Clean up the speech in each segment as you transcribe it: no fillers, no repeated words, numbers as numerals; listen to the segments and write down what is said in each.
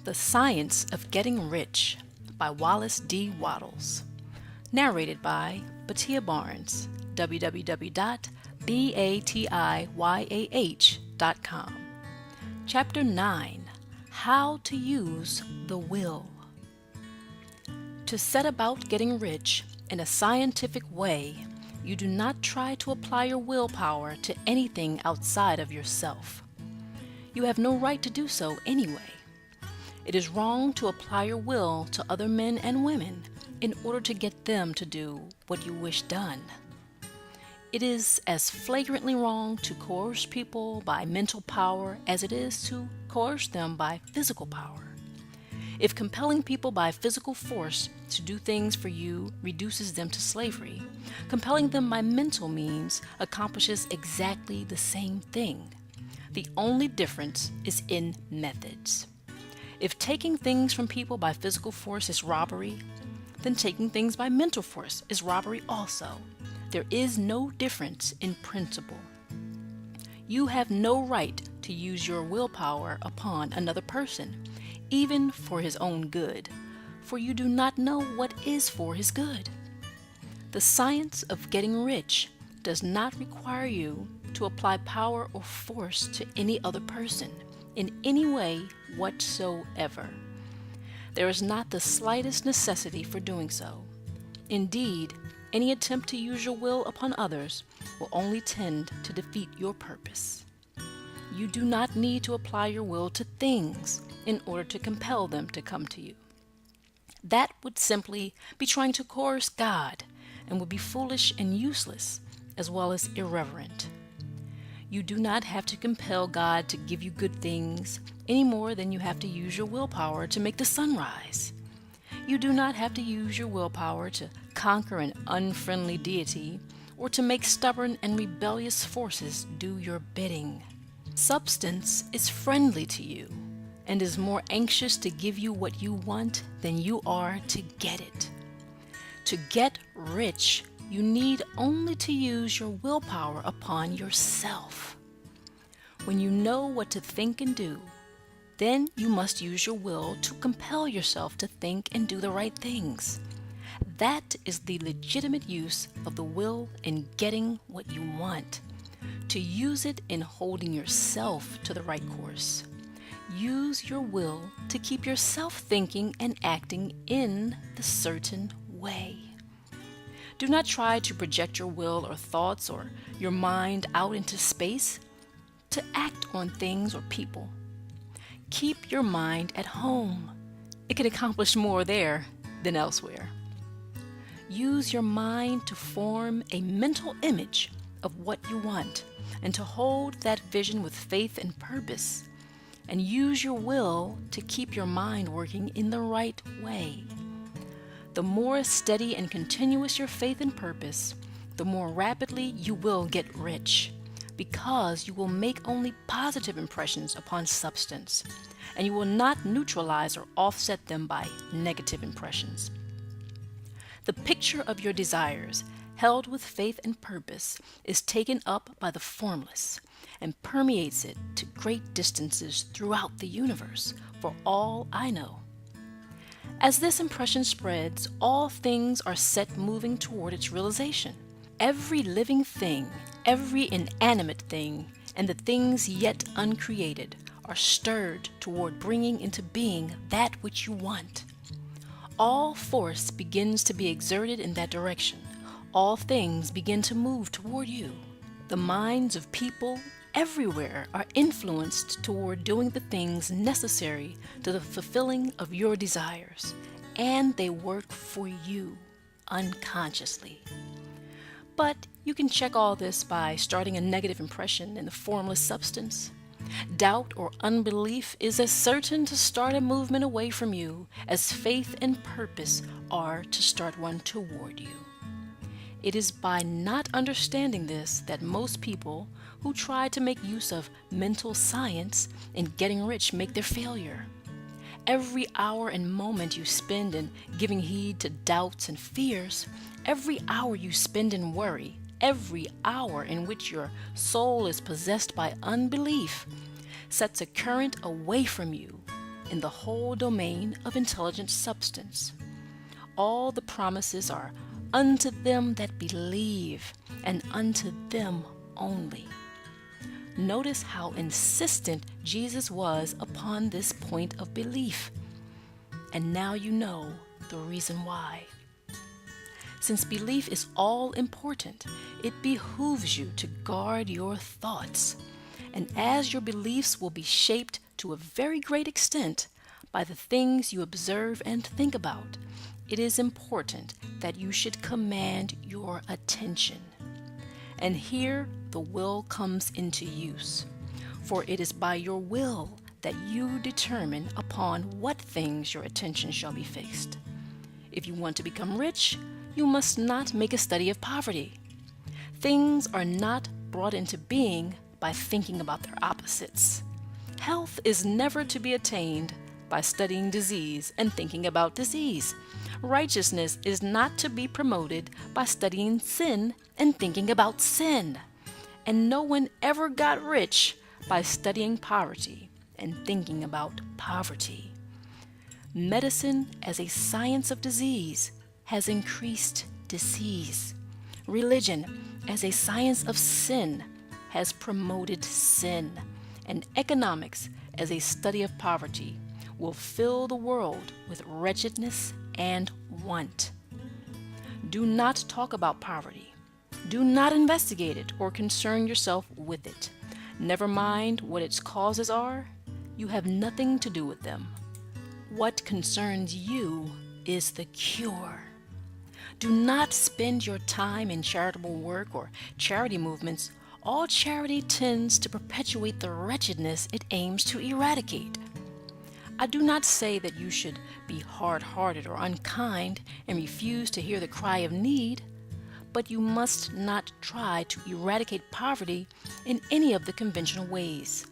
The Science of Getting Rich by Wallace D. Wattles. Narrated by Batia Barnes, www.batiyah.com. Chapter 9. How to Use the Will. To set about getting rich in a scientific way, you do not try to apply your willpower to anything outside of yourself. You have no right to do so anyway. It is wrong to apply your will to other men and women in order to get them to do what you wish done. It is as flagrantly wrong to coerce people by mental power as it is to coerce them by physical power. If compelling people by physical force to do things for you reduces them to slavery, compelling them by mental means accomplishes exactly the same thing. The only difference is in methods. If taking things from people by physical force is robbery, then taking things by mental force is robbery also. There is no difference in principle. You have no right to use your willpower upon another person, even for his own good, for you do not know what is for his good. The science of getting rich does not require you to apply power or force to any other person in any way whatsoever. There is not the slightest necessity for doing so. Indeed, any attempt to use your will upon others will only tend to defeat your purpose. You do not need to apply your will to things in order to compel them to come to you. That would simply be trying to coerce God and would be foolish and useless, as well as irreverent. You do not have to compel God to give you good things any more than you have to use your willpower to make the sun rise. You do not have to use your willpower to conquer an unfriendly deity or to make stubborn and rebellious forces do your bidding. Substance is friendly to you and is more anxious to give you what you want than you are to get it. To get rich, you need only to use your willpower upon yourself. When you know what to think and do, then you must use your will to compel yourself to think and do the right things. That is the legitimate use of the will in getting what you want. To use it in holding yourself to the right course. Use your will to keep yourself thinking and acting in the certain way. Do not try to project your will or thoughts or your mind out into space to act on things or people. Keep your mind at home. It can accomplish more there than elsewhere. Use your mind to form a mental image of what you want and to hold that vision with faith and purpose. And use your will to keep your mind working in the right way. The more steady and continuous your faith and purpose, the more rapidly you will get rich, because you will make only positive impressions upon substance, and you will not neutralize or offset them by negative impressions. The picture of your desires, held with faith and purpose, is taken up by the formless and permeates it to great distances throughout the universe, for all I know. As this impression spreads, all things are set moving toward its realization. Every living thing, every inanimate thing, and the things yet uncreated are stirred toward bringing into being that which you want. All force begins to be exerted in that direction. All things begin to move toward you. The minds of people everywhere are influenced toward doing the things necessary to the fulfilling of your desires, and they work for you unconsciously. But you can check all this by starting a negative impression in the formless substance. Doubt or unbelief is as certain to start a movement away from you as faith and purpose are to start one toward you. It is by not understanding this that most people who try to make use of mental science in getting rich make their failure. Every hour and moment you spend in giving heed to doubts and fears, every hour you spend in worry, every hour in which your soul is possessed by unbelief, sets a current away from you in the whole domain of intelligent substance. All the promises are unto them that believe, and unto them only. Notice how insistent Jesus was upon this point of belief. And now you know the reason why. Since belief is all important, it behooves you to guard your thoughts. And as your beliefs will be shaped to a very great extent by the things you observe and think about, it is important that you should command your attention. And here the will comes into use, for it is by your will that you determine upon what things your attention shall be fixed. If you want to become rich, you must not make a study of poverty. Things are not brought into being by thinking about their opposites. Health is never to be attained by studying disease and thinking about disease. Righteousness is not to be promoted by studying sin and thinking about sin. And no one ever got rich by studying poverty and thinking about poverty. Medicine as a science of disease has increased disease. Religion as a science of sin has promoted sin. And economics as a study of poverty will fill the world with wretchedness and want. Do not talk about poverty. Do not investigate it or concern yourself with it. Never mind what its causes are. You have nothing to do with them. What concerns you is the cure. Do not spend your time in charitable work or charity movements. All charity tends to perpetuate the wretchedness it aims to eradicate. I do not say that you should be hard-hearted or unkind and refuse to hear the cry of need, but you must not try to eradicate poverty in any of the conventional ways.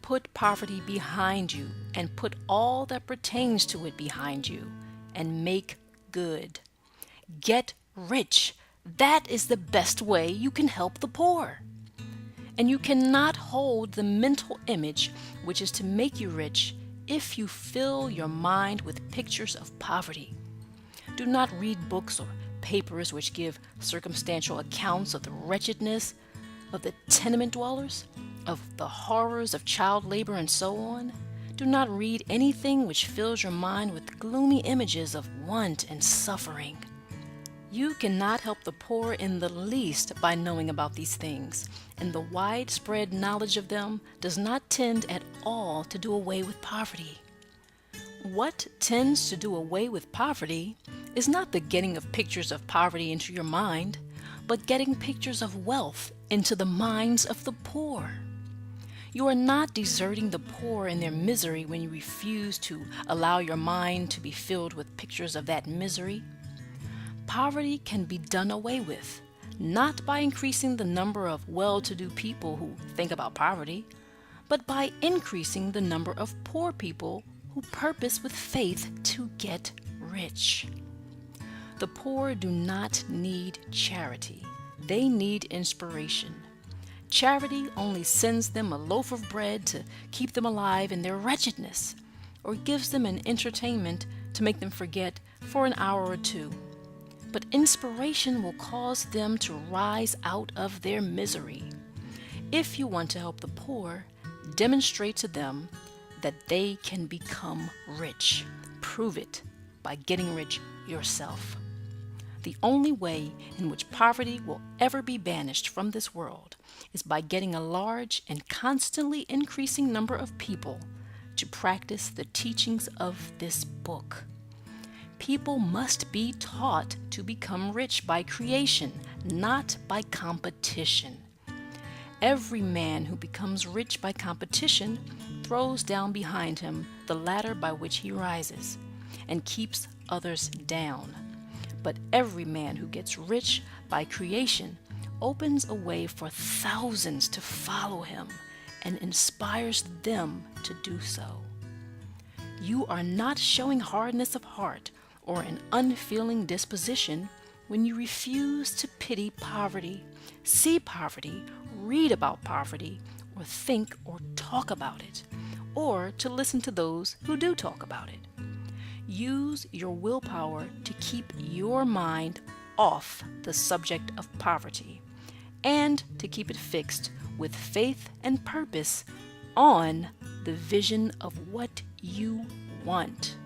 Put poverty behind you and put all that pertains to it behind you and make good. Get rich. That is the best way you can help the poor. And you cannot hold the mental image which is to make you rich if you fill your mind with pictures of poverty. Do not read books or papers which give circumstantial accounts of the wretchedness of the tenement dwellers, of the horrors of child labor, and so on. Do not read anything which fills your mind with gloomy images of want and suffering. You cannot help the poor in the least by knowing about these things, and the widespread knowledge of them does not tend at all to do away with poverty. What tends to do away with poverty is not the getting of pictures of poverty into your mind, but getting pictures of wealth into the minds of the poor. You are not deserting the poor in their misery when you refuse to allow your mind to be filled with pictures of that misery. Poverty can be done away with, not by increasing the number of well-to-do people who think about poverty, but by increasing the number of poor people who purpose with faith to get rich. The poor do not need charity. They need inspiration. Charity only sends them a loaf of bread to keep them alive in their wretchedness, or gives them an entertainment to make them forget for an hour or two. But inspiration will cause them to rise out of their misery. If you want to help the poor, demonstrate to them that they can become rich. Prove it by getting rich yourself. The only way in which poverty will ever be banished from this world is by getting a large and constantly increasing number of people to practice the teachings of this book. People must be taught to become rich by creation, not by competition. Every man who becomes rich by competition throws down behind him the ladder by which he rises, and keeps others down. But every man who gets rich by creation opens a way for thousands to follow him and inspires them to do so. You are not showing hardness of heart or an unfeeling disposition when you refuse to pity poverty, see poverty, read about poverty, or think or talk about it, or to listen to those who do talk about it. Use your willpower to keep your mind off the subject of poverty and to keep it fixed with faith and purpose on the vision of what you want.